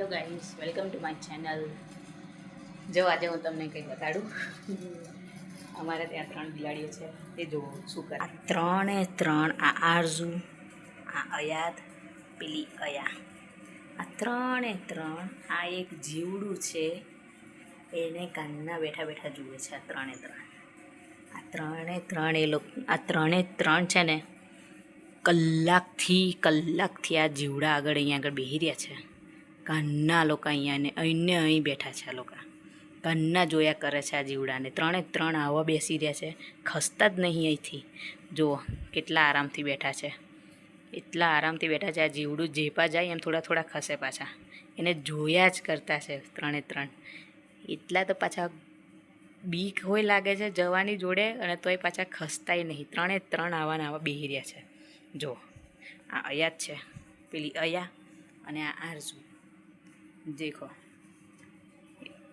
Hello guys, welcome to my channel. જો આજે હું તમને કંઈક બતાડું. અમારે ત્યાં 3 બિલાડીઓ છે. એ જો શું કરે. આ 3 એ 3, આ આરઝુ, આ અયાદ, પેલી અયા. આ 3 એ 3, આ એક જીવડું છે. એને કાનના બેઠા બેઠા જુએ છે. આ 3 એ 3. આ 3 એ 3 એ લોકો, આ 3 એ 3 છે ને, કલાકથી આ જીવડા અહીંયા આગળ બેસી રહ્યા છે. કાનના લોકો અહીંયા અહીં બેઠા છે. આ લોકો કાનના જોયા કરે છે આ જીવડાને. 3 એ 3 આવા બેસી રહ્યા છે, ખસતા જ નહીં અહીંથી. જુઓ કેટલા આરામથી બેઠા છે, એટલા આરામથી બેઠા છે. આ જીવડું જેપા જાય એમ થોડા થોડા ખસે પાછા. એને જોયા જ કરતા છે 3 એ 3. એટલા તો પાછા બીક હોય લાગે છે જવાની જોડે, અને તોય પાછા ખસતાય નહીં. 3 એ 3 આવા બેસી રહ્યા છે. જો આ અયાત છે, પેલી અયા, અને આ આરઝુ. દેખો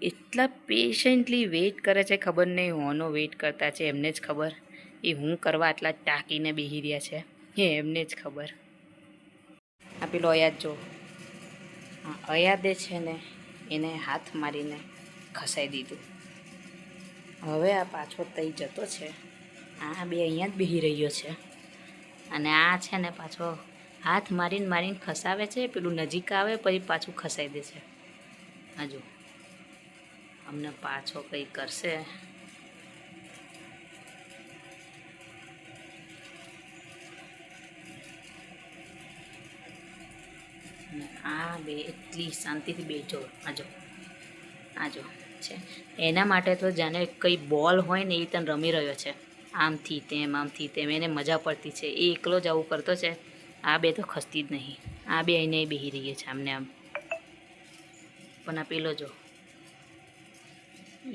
એટલા પેશન્ટલી વેઇટ કરે છે. ખબર નહીં હોનો વેઇટ કરતા છે, એમને જ ખબર. એ હું કરવા આટલા ટાંકીને બેસી રહ્યા છે એ એમને જ ખબર. આ પેલો અયાદ જો, હા અયાદે છે ને એને હાથ મારીને ખસાઈ દીધું. હવે આ પાછો તઈ જતો છે. આ બે અહીંયા જ બેસી રહ્યો છે, અને આ છે ને પાછો હાથ મારીને ખસાવે છે. પેલું નજીક આવે પછી પાછું ખસાઈ દે છે. હજુ અમને પાછો કંઈ કરશે. અને આ બે એટલી શાંતિથી બેઠો. આજો છે એના માટે તો જાણે કંઈ બોલ હોય ને એ તને રમી રહ્યો છે, આમથી તેમ. એને મજા પડતી છે. એ એકલો જ આવું કરતો છે. આ બે તો ખસતી જ નહીં. આ બે એને બેસી રહી છે આમને આમ. પણ આ પેલો જો,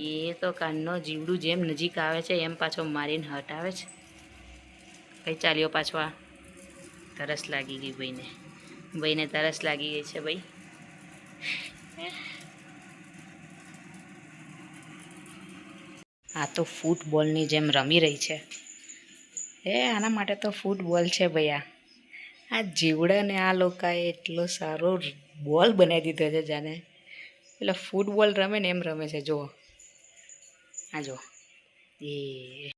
એ તો કાનનો જીવડું જેમ નજીક આવે છે એમ પાછો મારીને હટાવે છે. કઈ ચાલ્યો પાછો. આ તરસ લાગી ગઈ ભાઈને તરસ લાગી ગઈ છે ભાઈ. આ તો ફૂટબોલની જેમ રમી રહી છે. આના માટે તો ફૂટબોલ છે ભાઈ. આ જીવડાને આ લોકોએ એટલો સારો બોલ બનાવી દીધો છે, જાણે પેલા ફૂટબોલ રમે ને એમ રમે છે. જુઓ આ જો, એ